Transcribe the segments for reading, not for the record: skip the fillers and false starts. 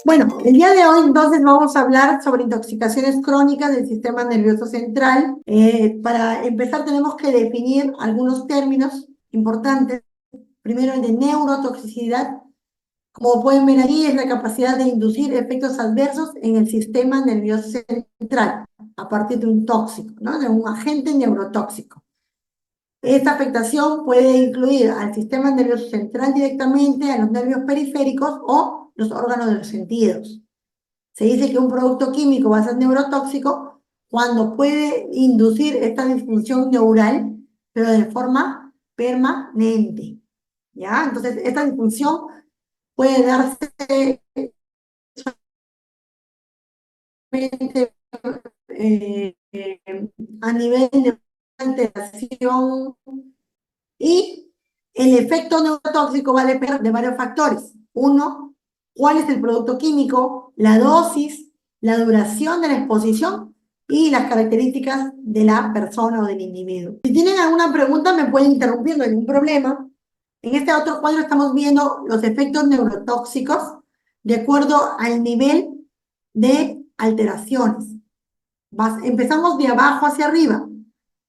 Bueno, el día de hoy entonces vamos a hablar sobre intoxicaciones crónicas del sistema nervioso central. Para empezar tenemos que definir algunos términos importantes. Primero el de neurotoxicidad. Como pueden ver ahí, es la capacidad de inducir efectos adversos en el sistema nervioso central a partir de un tóxico, ¿no? De un agente neurotóxico. Esta afectación puede incluir al sistema nervioso central directamente, a los nervios periféricos o los órganos de los sentidos. Se dice que un producto químico va a ser neurotóxico cuando puede inducir esta disfunción neural, pero de forma permanente, ¿ya? Entonces, esta disfunción puede darse eh, eh, a nivel de alteración y el efecto neurotóxico va a depender de varios factores. Uno, cuál es el producto químico, la dosis, la duración de la exposición y las características de la persona o del individuo. Si tienen alguna pregunta me pueden interrumpir, no hay ningún problema. En este otro cuadro estamos viendo los efectos neurotóxicos de acuerdo al nivel de alteraciones. Empezamos de abajo hacia arriba.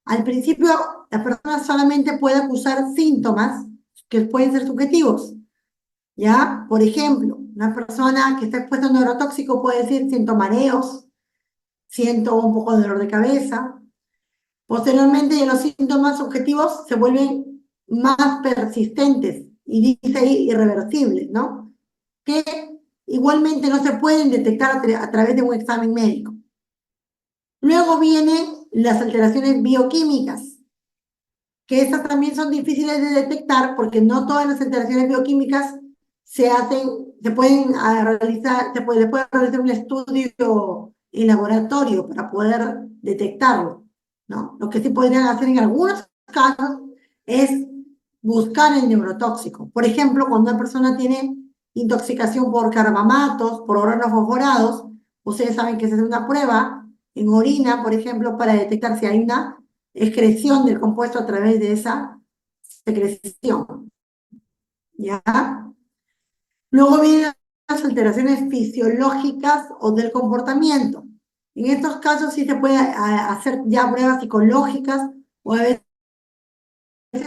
Al principio, la persona solamente puede acusar síntomas que pueden ser subjetivos, ¿ya? Por ejemplo, una persona que está expuesta a un neurotóxico puede decir, siento mareos, siento un poco de dolor de cabeza. Posteriormente, ya los síntomas subjetivos se vuelven más persistentes y dice ahí irreversibles, ¿no? Que igualmente no se pueden detectar a través de un examen médico. Luego vienen las alteraciones bioquímicas, que estas también son difíciles de detectar porque no todas las alteraciones bioquímicas se pueden realizar, se puede realizar un estudio en laboratorio para poder detectarlo, ¿no? Lo que sí podrían hacer en algunos casos es buscar el neurotóxico. Por ejemplo, cuando una persona tiene intoxicación por carbamatos, por organofosforados, ustedes saben que se hace una prueba en orina, por ejemplo, para detectar si hay una excreción del compuesto a través de esa secreción, ¿ya? Luego vienen las alteraciones fisiológicas o del comportamiento. En estos casos sí se puede hacer ya pruebas psicológicas o a veces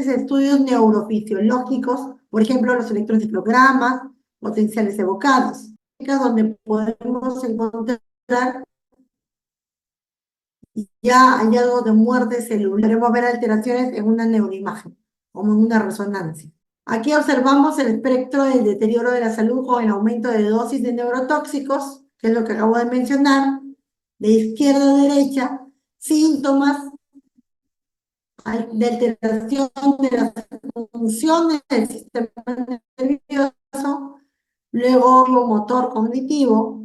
estudios neurofisiológicos, por ejemplo, los electroencefalogramas, potenciales evocados, donde podemos encontrar ya hallazgos de muerte celular. Podemos ver alteraciones en una neuroimagen, como en una resonancia. Aquí observamos el espectro del deterioro de la salud con el aumento de dosis de neurotóxicos, que es lo que acabo de mencionar, de izquierda a derecha, síntomas de alteración de las funciones del sistema nervioso, luego motor cognitivo,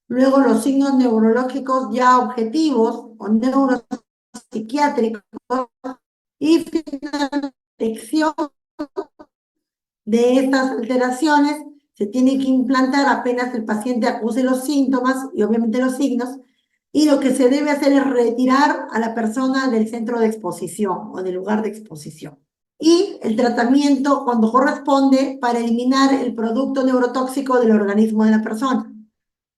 luego los signos neurológicos ya objetivos o neuropsiquiátricos y finalmente detección de estas alteraciones se tiene que implantar apenas el paciente acuse los síntomas y obviamente los signos, y lo que se debe hacer es retirar a la persona del centro de exposición o del lugar de exposición. Y el tratamiento cuando corresponde para eliminar el producto neurotóxico del organismo de la persona.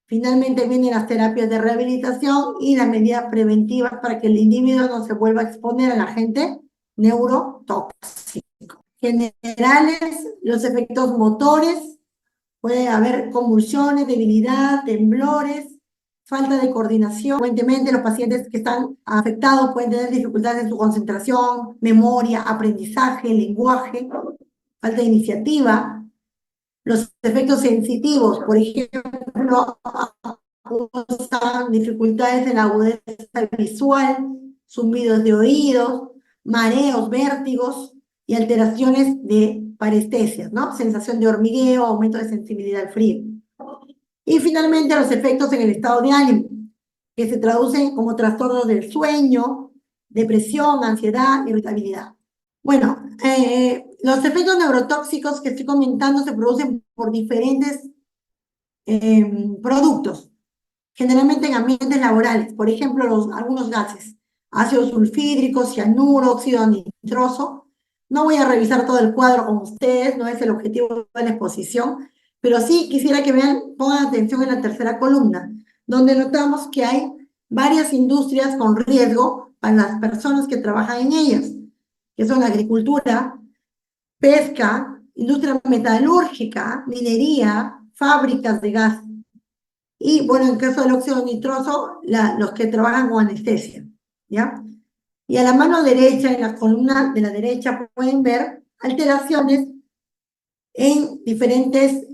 Finalmente vienen las terapias de rehabilitación y las medidas preventivas para que el individuo no se vuelva a exponer al agente neurotóxico. Generales, los efectos motores, puede haber convulsiones, debilidad, temblores, falta de coordinación. Frecuentemente los pacientes que están afectados pueden tener dificultades en su concentración, memoria, aprendizaje, lenguaje, falta de iniciativa. Los efectos sensitivos, por ejemplo, dificultades en la agudeza visual, zumbidos de oídos, mareos, vértigos y alteraciones de parestesias, ¿no? Sensación de hormigueo, aumento de sensibilidad al frío. Y finalmente los efectos en el estado de ánimo, que se traducen como trastornos del sueño, depresión, ansiedad, irritabilidad. Bueno, los efectos neurotóxicos que estoy comentando se producen por diferentes productos, generalmente en ambientes laborales, por ejemplo, algunos gases, ácido sulfídrico, cianuro, óxido nitroso. No voy a revisar todo el cuadro con ustedes, no es el objetivo de la exposición, Pero sí quisiera que vean, pongan atención en la tercera columna, donde notamos que hay varias industrias con riesgo para las personas que trabajan en ellas, que son la agricultura, pesca, industria metalúrgica, minería, fábricas de gas. Y bueno, en caso del óxido nitroso, los que trabajan con anestesia, ¿ya? Y a la mano derecha, en la columna de la derecha, pueden ver alteraciones en diferentes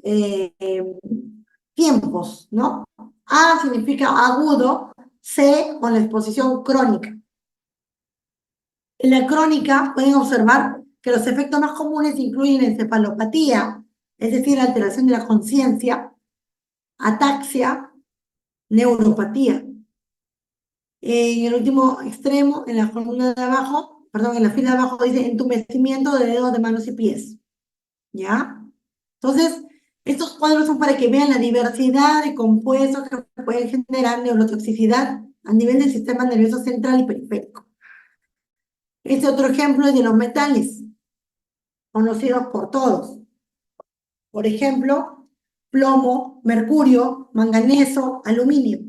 tiempos, ¿no? A significa agudo, C con la exposición crónica. En la crónica pueden observar que los efectos más comunes incluyen encefalopatía, es decir, alteración de la conciencia, ataxia, neuropatía. En el último extremo, en la columna de abajo, perdón, en la fila de abajo dice entumecimiento de dedos de manos y pies. ¿Ya? Entonces, estos cuadros son para que vean la diversidad de compuestos que pueden generar neurotoxicidad a nivel del sistema nervioso central y periférico. Este otro ejemplo es de los metales, conocidos por todos. Por ejemplo, plomo, mercurio, manganeso, aluminio.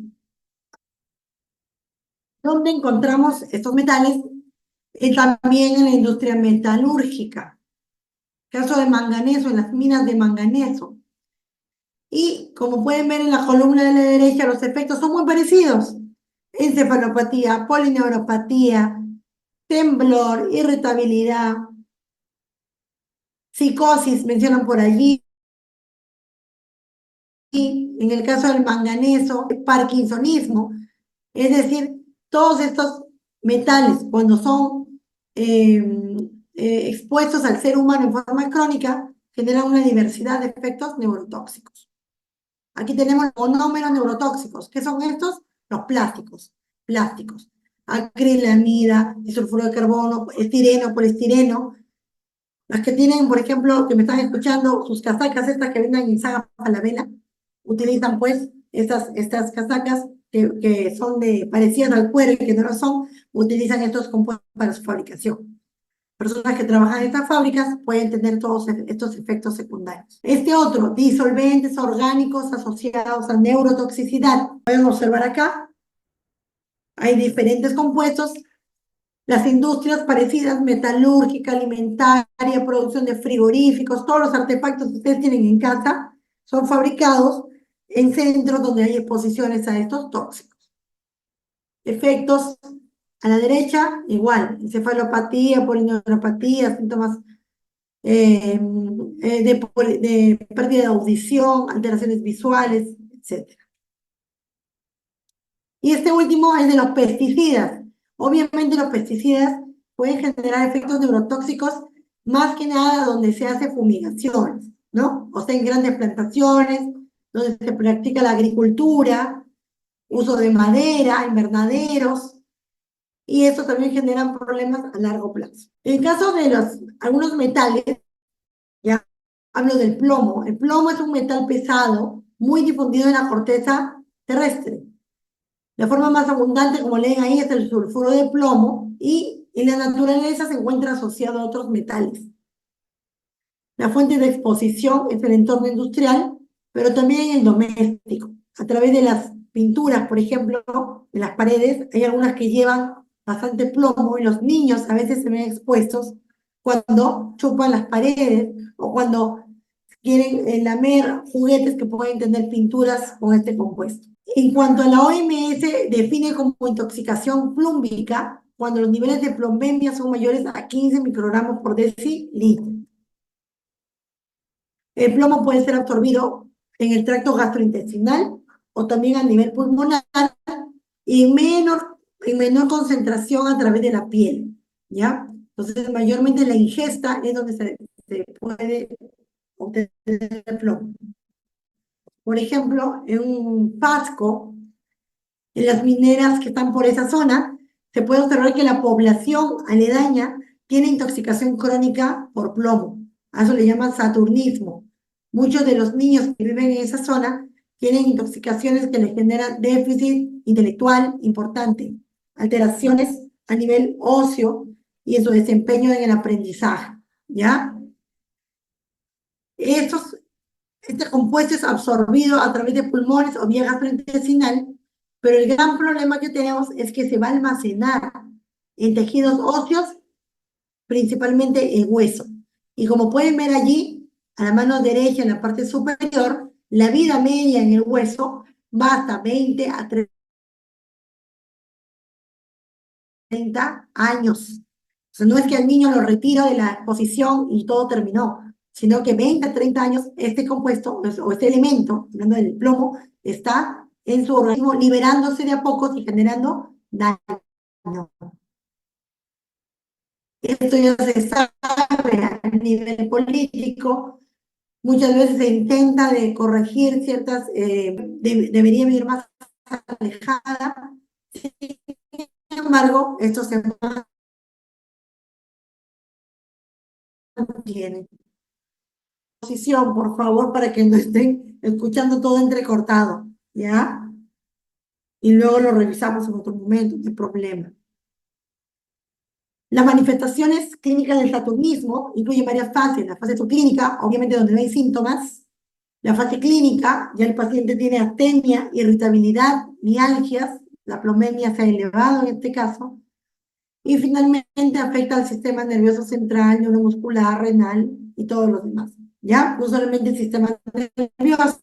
¿Dónde encontramos estos metales? También en la industria metalúrgica. Caso de manganeso, en las minas de manganeso. Y como pueden ver en la columna de la derecha, los efectos son muy parecidos. Encefalopatía, polineuropatía, temblor, irritabilidad, psicosis, mencionan por allí. Y en el caso del manganeso, parkinsonismo. Es decir, todos estos metales, cuando son expuestos al ser humano en forma crónica, generan una diversidad de efectos neurotóxicos. Aquí tenemos los monómeros neurotóxicos. ¿Qué son estos? Los plásticos. Acrilamida, disulfuro de carbono, estireno, poliestireno. Las que tienen, por ejemplo, que me están escuchando, sus casacas estas que venden en Saga Falabella, utilizan pues estas casacas que son parecidas al cuero y que no lo son, utilizan estos compuestos para su fabricación. Personas que trabajan en estas fábricas pueden tener todos estos efectos secundarios. Este otro, disolventes orgánicos asociados a neurotoxicidad. Pueden observar acá, hay diferentes compuestos. Las industrias parecidas, metalúrgica, alimentaria, producción de frigoríficos, todos los artefactos que ustedes tienen en casa, son fabricados en centros donde hay exposiciones a estos tóxicos. Efectos a la derecha, igual, encefalopatía, polineuropatía, síntomas de pérdida de audición, alteraciones visuales, etc. Y este último es de los pesticidas. Obviamente los pesticidas pueden generar efectos neurotóxicos más que nada donde se hace fumigaciones, ¿no? O sea, en grandes plantaciones, donde se practica la agricultura, uso de madera, invernaderos, y eso también genera problemas a largo plazo. En el caso de algunos metales, ya hablo del plomo. El plomo es un metal pesado, muy difundido en la corteza terrestre. La forma más abundante, como leen ahí, es el sulfuro de plomo y en la naturaleza se encuentra asociado a otros metales. La fuente de exposición es el entorno industrial, pero también en el doméstico. A través de las pinturas, por ejemplo, en las paredes, hay algunas que llevan bastante plomo y los niños a veces se ven expuestos cuando chupan las paredes o cuando quieren lamer juguetes que pueden tener pinturas con este compuesto. En cuanto a la OMS, define como intoxicación plúmbica cuando los niveles de plombemia son mayores a 15 microgramos por decilitro. El plomo puede ser absorbido en el tracto gastrointestinal o también a nivel pulmonar y en menor concentración a través de la piel, ¿ya? Entonces, mayormente la ingesta es donde se puede obtener el plomo. Por ejemplo, en un Pasco, en las mineras que están por esa zona, se puede observar que la población aledaña tiene intoxicación crónica por plomo. A eso le llaman saturnismo. Muchos de los niños que viven en esa zona tienen intoxicaciones que les generan déficit intelectual importante, alteraciones a nivel óseo y en su desempeño en el aprendizaje, ¿ya? Estos Este compuesto es absorbido a través de pulmones o vía gastrointestinal, pero el gran problema que tenemos es que se va a almacenar en tejidos óseos, principalmente el hueso. Y como pueden ver allí, a la mano derecha en la parte superior, la vida media en el hueso va hasta 20 a 30 años. O sea, no es que al niño lo retiro de la exposición y todo terminó, sino que 20 a 30 años este compuesto o este elemento, hablando del plomo, está en su organismo liberándose de a poco y generando daño. Esto ya se sabe a nivel político. Muchas veces se intenta de corregir ciertas, debería vivir más alejada. Sin embargo, esto se mantiene. Posición, por favor, para que no estén escuchando todo entrecortado, ¿ya? Y luego lo revisamos en otro momento, no hay problema. Las manifestaciones clínicas del saturnismo incluyen varias fases. La fase subclínica, obviamente donde no hay síntomas. La fase clínica, ya el paciente tiene astenia, irritabilidad, mialgias, la plolemia se ha elevado en este caso. Y finalmente afecta al sistema nervioso central, neuromuscular, renal y todos los demás. ¿Ya? No solamente el sistema nervioso.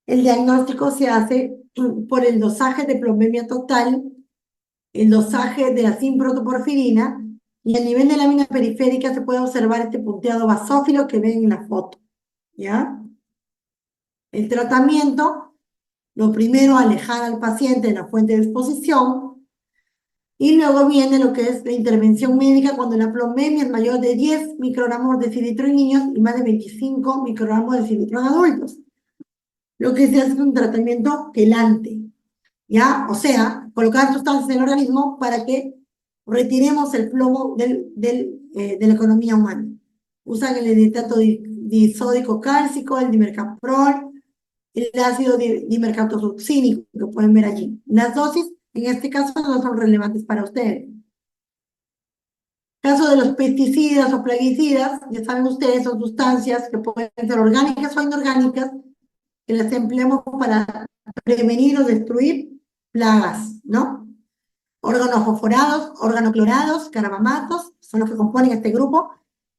El diagnóstico se hace por el dosaje de plolemia total, el dosaje de la simprotoporfirina, y a nivel de lámina periférica se puede observar este punteado basófilo que ven en la foto, ¿ya? El tratamiento, lo primero, alejar al paciente de la fuente de exposición, y luego viene lo que es la intervención médica cuando la plolemia es mayor de 10 microgramos de cilitro en niños y más de 25 microgramos de cilitro en adultos. Lo que se hace es un tratamiento quelante, ¿ya? O sea, colocar sustancias en el organismo para que retiremos el plomo de la economía humana. Usan el nitrato disódico cálcico, el dimercaprol, el ácido dimercaptosuccínico, que pueden ver allí. Las dosis, en este caso, no son relevantes para ustedes. Caso de los pesticidas o plaguicidas, ya saben ustedes, son sustancias que pueden ser orgánicas o inorgánicas, que las empleamos para prevenir o destruir plagas, ¿no? Órganos fosforados, organoclorados, carbamatos, son los que componen este grupo.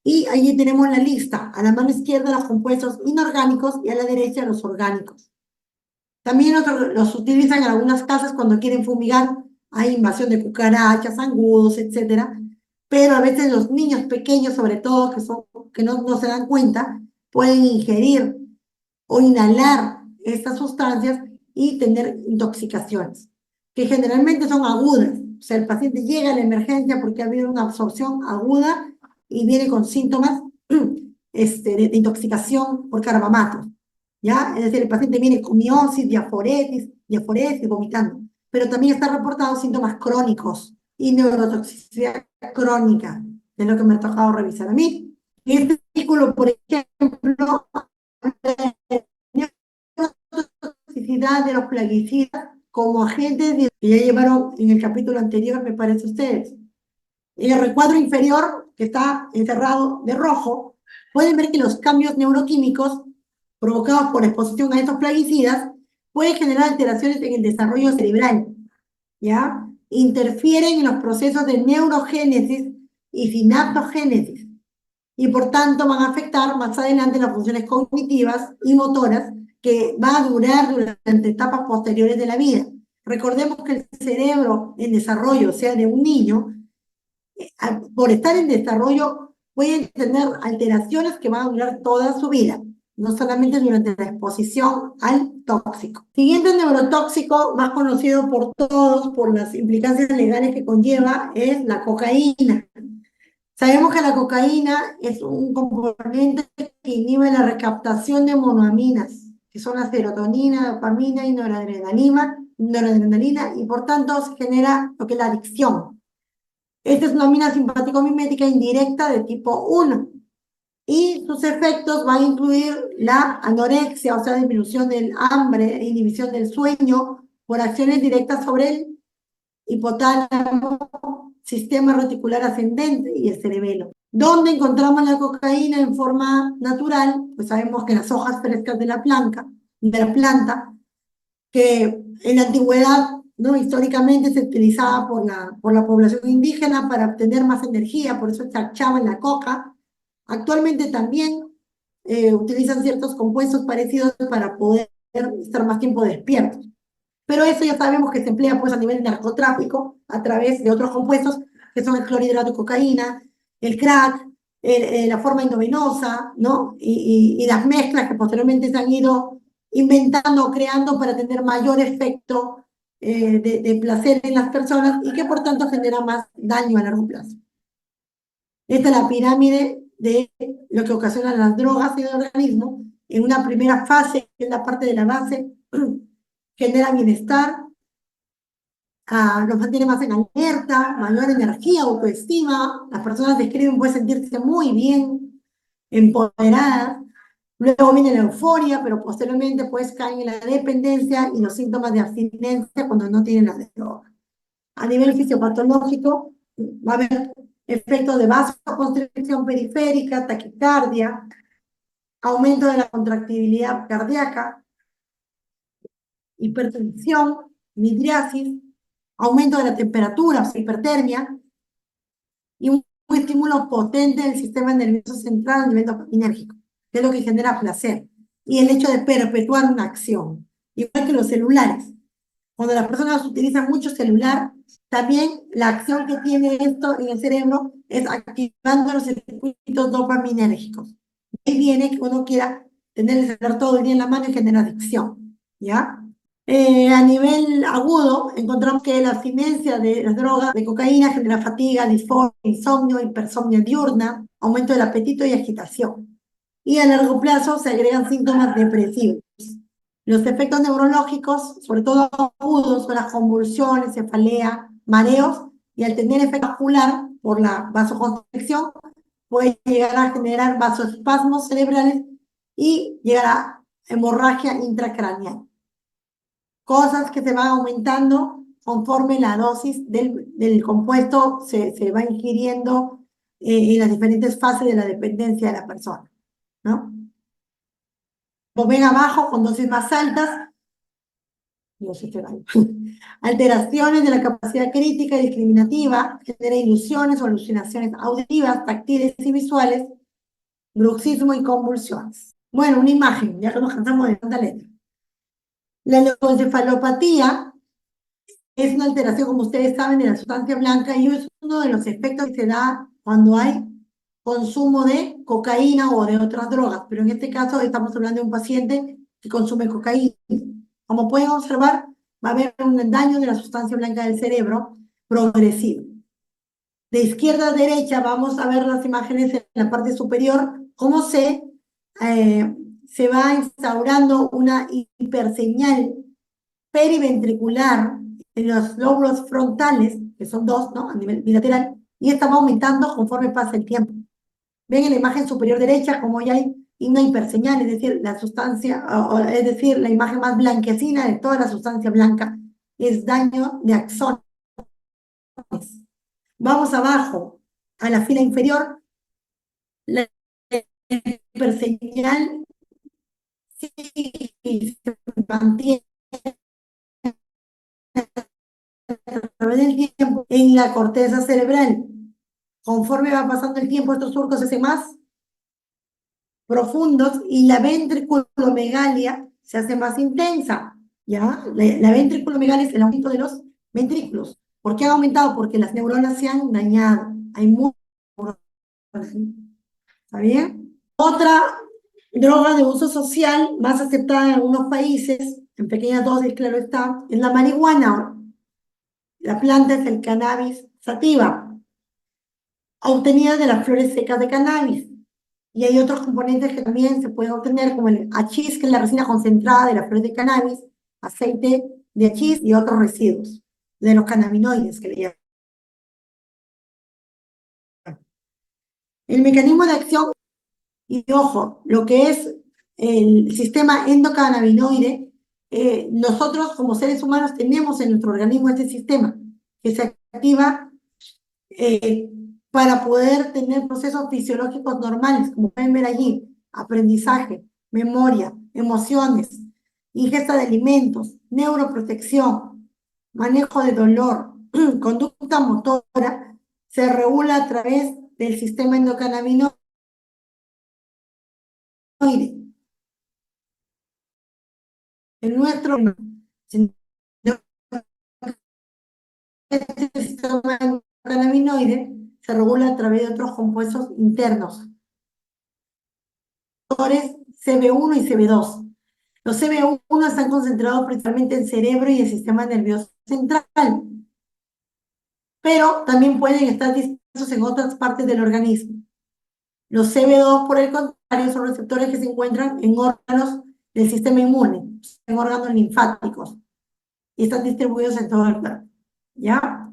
Y allí tenemos la lista. A la mano izquierda los compuestos inorgánicos y a la derecha los orgánicos. También los utilizan en algunas casas cuando quieren fumigar. Hay invasión de cucarachas, zancudos, etcétera. Pero a veces los niños pequeños, sobre todo, que no se dan cuenta, pueden ingerir o inhalar estas sustancias y tener intoxicaciones, que generalmente son agudas. O sea, el paciente llega a la emergencia porque ha habido una absorción aguda y viene con síntomas de intoxicación por carbamatos, ¿ya? Es decir, el paciente viene con miosis, diaforesis, vomitando, pero también está reportado síntomas crónicos y neurotoxicidad crónica, de lo que me ha tocado revisar a mí. Este artículo, por ejemplo, toxicidad de los plaguicidas como agentes que ya llevaron en el capítulo anterior, me parece a ustedes. En el recuadro inferior, que está encerrado de rojo, pueden ver que los cambios neuroquímicos provocados por exposición a estos plaguicidas pueden generar alteraciones en el desarrollo cerebral, ¿ya? Interfieren en los procesos de neurogénesis y sinaptogénesis, y por tanto van a afectar más adelante las funciones cognitivas y motoras que van a durar durante etapas posteriores de la vida. Recordemos que el cerebro en desarrollo, o sea, de un niño, por estar en desarrollo, pueden tener alteraciones que van a durar toda su vida, no solamente durante la exposición al tóxico. Siguiente neurotóxico, más conocido por todos por las implicancias legales que conlleva, es la cocaína. Sabemos que la cocaína es un componente que inhibe la recaptación de monoaminas, que son la serotonina, dopamina y noradrenalina, y por tanto se genera lo que es la adicción. Esta es una amina simpático-mimética indirecta de tipo 1, y sus efectos van a incluir la anorexia, o sea, disminución del hambre e inhibición del sueño por acciones directas sobre el hipotálamo, sistema reticular ascendente y el cerebelo. ¿Dónde encontramos la cocaína en forma natural? Pues sabemos que las hojas frescas de la planta, que en la antigüedad, ¿no? Históricamente se utilizaba por la población indígena para obtener más energía, por eso se echaba en la coca. Actualmente también utilizan ciertos compuestos parecidos para poder estar más tiempo despiertos. Pero eso ya sabemos que se emplea pues a nivel de narcotráfico a través de otros compuestos que son el clorhidrato de cocaína, el crack, la forma endovenosa, ¿no? Y las mezclas que posteriormente se han ido inventando o creando para tener mayor efecto de placer en las personas y que por tanto genera más daño a largo plazo. Esta es la pirámide de lo que ocasionan las drogas en el organismo. En una primera fase, que es la parte de la base, genera bienestar, los mantiene más en alerta, mayor energía, autoestima. Las personas describen pueden sentirse muy bien, empoderadas. Luego viene la euforia, pero posteriormente pues caen en la dependencia y los síntomas de abstinencia cuando no tienen la droga. A nivel fisiopatológico, va a haber efectos de vasoconstricción periférica, taquicardia, aumento de la contractibilidad cardíaca, hipertensión, midriasis, aumento de la temperatura, o sea, hipertermia, y un estímulo potente del sistema nervioso central a nivel dopaminérgico, que es lo que genera placer, y el hecho de perpetuar una acción, igual que los celulares. Cuando las personas utilizan mucho celular, también la acción que tiene esto en el cerebro es activando los circuitos dopaminérgicos. Ahí viene que uno quiera tener el celular todo el día en la mano y genera adicción, ¿ya? A nivel agudo, encontramos que la abstinencia de las drogas de cocaína genera fatiga, disforia, insomnio, hipersomnia diurna, aumento del apetito y agitación. Y a largo plazo se agregan síntomas depresivos. Los efectos neurológicos, sobre todo agudos, son las convulsiones, cefalea, mareos, y al tener efecto vascular por la vasoconstricción, puede llegar a generar vasoespasmos cerebrales y llegar a hemorragia intracraneal. Cosas que se van aumentando conforme la dosis del compuesto se va ingiriendo en las diferentes fases de la dependencia de la persona, ¿no? Como ven abajo, con dosis más altas, no sé qué vale. Alteraciones de la capacidad crítica y discriminativa, genera ilusiones o alucinaciones auditivas, táctiles y visuales, bruxismo y convulsiones. Bueno, una imagen, ya que nos cansamos de tanta letra. La leucoencefalopatía es una alteración, como ustedes saben, de la sustancia blanca y es uno de los efectos que se da cuando hay consumo de cocaína o de otras drogas, pero en este caso estamos hablando de un paciente que consume cocaína. Como pueden observar, va a haber un daño de la sustancia blanca del cerebro progresivo. De izquierda a derecha vamos a ver las imágenes en la parte superior, cómo se va instaurando una hiperseñal periventricular en los lóbulos frontales, que son dos, ¿no? A nivel bilateral, y esta va aumentando conforme pasa el tiempo. Ven en la imagen superior derecha como ya hay una hiperseñal, es decir, la sustancia, es decir, la imagen más blanquecina de toda la sustancia blanca, es daño de axones. Vamos abajo, a la fila inferior, la hiperseñal sí se mantiene a través del tiempo en la corteza cerebral. Conforme va pasando el tiempo, estos surcos se hacen más profundos y la ventriculomegalia se hace más intensa, ¿ya? La ventriculomegalia es el aumento de los ventrículos. ¿Por qué han aumentado? Porque las neuronas se han dañado. Hay muchas neuronas. ¿Está bien? Otra droga de uso social más aceptada en algunos países, en pequeñas dosis, claro está, es la marihuana. La planta es el cannabis sativa, obtenida de las flores secas de cannabis. Y hay otros componentes que también se pueden obtener, como el hachís, que es la resina concentrada de las flores de cannabis, aceite de hachís y otros residuos de los cannabinoides que le llaman. El mecanismo de acción, y ojo, lo que es el sistema endocannabinoide, nosotros como seres humanos tenemos en nuestro organismo este sistema que se activa para poder tener procesos fisiológicos normales, como pueden ver allí, aprendizaje, memoria, emociones, ingesta de alimentos, neuroprotección, manejo de dolor, conducta motora, se regula a través del sistema endocannabinoide. El nuestro, si no, este sistema endocannabinoide se regula a través de otros compuestos internos, CB1 y CB2. Los CB1 están concentrados principalmente en el cerebro y el sistema nervioso central, pero también pueden estar dispersos en otras partes del organismo. Los CB2, por el contrario, son receptores que se encuentran en órganos del sistema inmune, en órganos linfáticos, y están distribuidos en todo el cuerpo, ¿ya?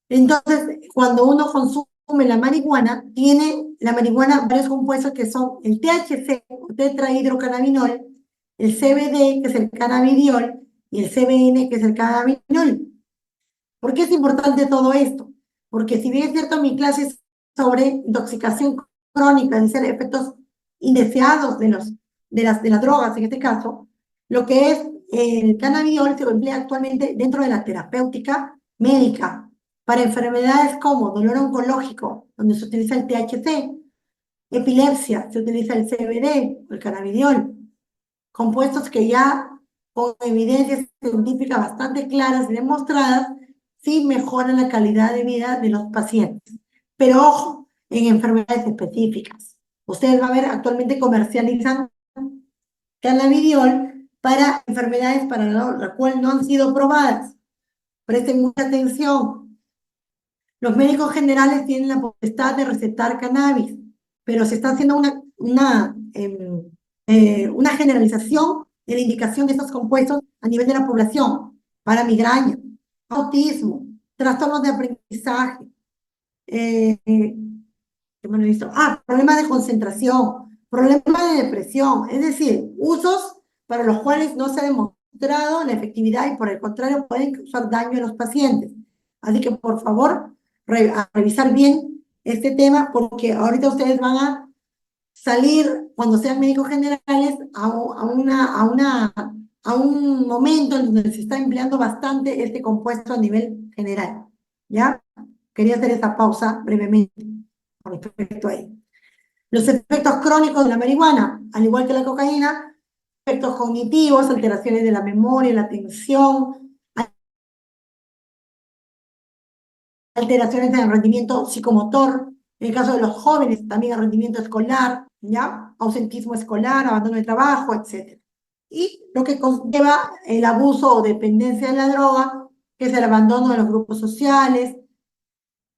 Entonces, cuando uno consume la marihuana, tiene la marihuana varios compuestos que son el THC, tetrahidrocannabinol, el CBD, que es el cannabidiol, y el CBN, que es el cannabinol. ¿Por qué es importante todo esto? Porque si bien es cierto, mi clase es sobre intoxicación crónica, es decir, efectos indeseados de las drogas, en este caso, lo que es el cannabidiol se emplea actualmente dentro de la terapéutica médica para enfermedades como dolor oncológico, donde se utiliza el THC, epilepsia, se utiliza el CBD, el cannabidiol, compuestos que ya con evidencias científicas bastante claras y demostradas, sí mejoran la calidad de vida de los pacientes. Pero ojo, en enfermedades específicas. Ustedes van a ver, actualmente comercializan cannabidiol para enfermedades para la cual no han sido probadas. Presten mucha atención. Los médicos generales tienen la potestad de recetar cannabis, pero se está haciendo una generalización de la indicación de estos compuestos a nivel de la población para migraña, autismo, trastornos de aprendizaje, ¿qué me lo he visto? Problemas de concentración, problemas de depresión, es decir, usos para los cuales no se ha demostrado la efectividad y por el contrario pueden causar daño a los pacientes. Así que por favor, a revisar bien este tema porque ahorita ustedes van a salir, cuando sean médicos generales, a un momento en donde se está empleando bastante este compuesto a nivel general. ¿Ya? Quería hacer esa pausa brevemente con respecto a ello. Los efectos crónicos de la marihuana, al igual que la cocaína, efectos cognitivos, alteraciones de la memoria, la atención, alteraciones en el rendimiento psicomotor, en el caso de los jóvenes también el rendimiento escolar, ¿ya? Ausentismo escolar, abandono de trabajo, etc. Y lo que conlleva el abuso o dependencia de la droga, que es el abandono de los grupos sociales,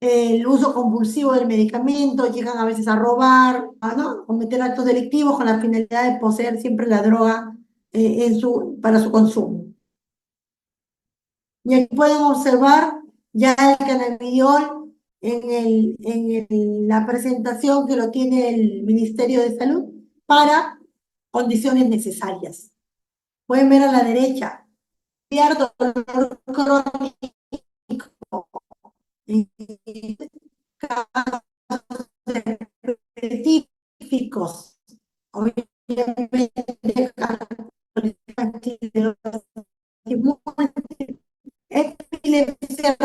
el uso compulsivo del medicamento, llegan a veces a robar, ¿no? Cometer actos delictivos con la finalidad de poseer siempre la droga para su consumo. Y aquí pueden observar ya el cannabidiol en la presentación que lo tiene el Ministerio de Salud para condiciones necesarias. Pueden ver a la derecha, dolor crónico, específicos, obviamente, epilepsia,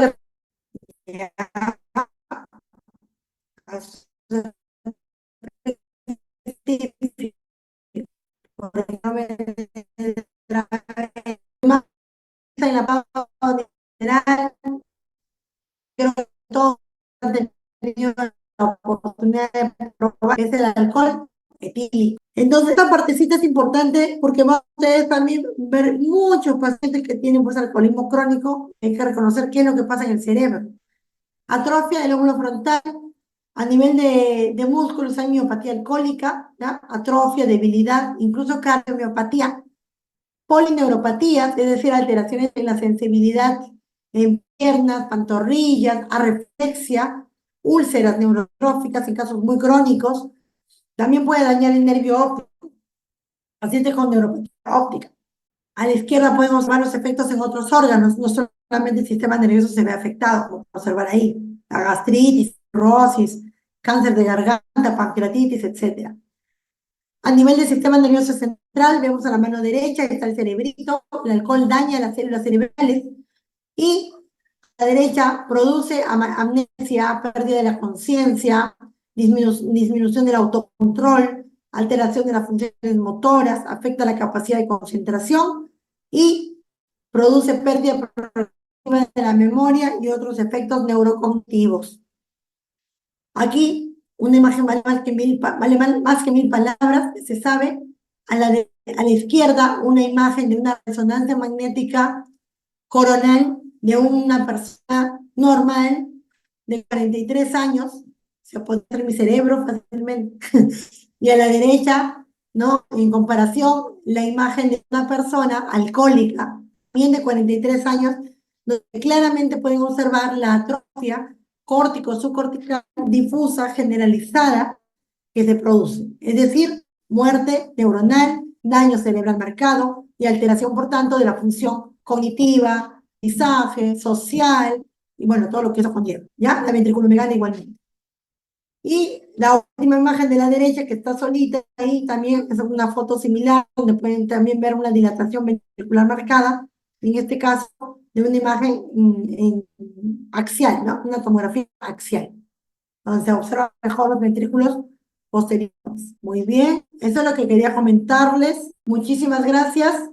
en la pauta general, creo que todos han tenido la oportunidad de probar, que es el alcohol etílico. Entonces, esta partecita es importante porque van ustedes también ver muchos pacientes que tienen pues alcoholismo crónico, hay que reconocer qué es lo que pasa en el cerebro. Atrofia del lóbulo frontal, a nivel de músculos hay miopatía alcohólica, ¿ya? Atrofia, debilidad, incluso cardiomiopatía, polineuropatías, es decir, alteraciones en la sensibilidad en piernas, pantorrillas, areflexia, úlceras neurotróficas en casos muy crónicos. También puede dañar el nervio óptico, pacientes con neuropatía óptica. A la izquierda podemos observar los efectos en otros órganos, no solamente el sistema nervioso se ve afectado, como observar ahí, la gastritis, cirrosis, cáncer de garganta, pancreatitis, etcétera. A nivel del sistema nervioso central, vemos a la mano derecha, está el cerebrito, el alcohol daña las células cerebrales y a la derecha produce amnesia, pérdida de la conciencia, disminución del autocontrol, alteración de las funciones motoras, afecta la capacidad de concentración y produce pérdida progresiva de la memoria y otros efectos neurocognitivos. Aquí, una imagen vale más que mil palabras, se sabe. A la izquierda, una imagen de una resonancia magnética coronal de una persona normal de 43 años, se puede hacer mi cerebro fácilmente. Y a la derecha, ¿no? En comparación, la imagen de una persona alcohólica, bien de 43 años, donde claramente pueden observar la atrofia córtico-subcortical difusa generalizada que se produce. Es decir, muerte neuronal, daño cerebral marcado y alteración, por tanto, de la función cognitiva, aprendizaje, social, y bueno, todo lo que eso conlleva, ¿ya? La ventriculomegalia igualmente. Y la última imagen de la derecha, que está solita ahí, también es una foto similar, donde pueden también ver una dilatación ventricular marcada, en este caso, de una imagen axial, ¿no? Una tomografía axial, donde se observan mejor los ventrículos posteriores. Muy bien, eso es lo que quería comentarles. Muchísimas gracias.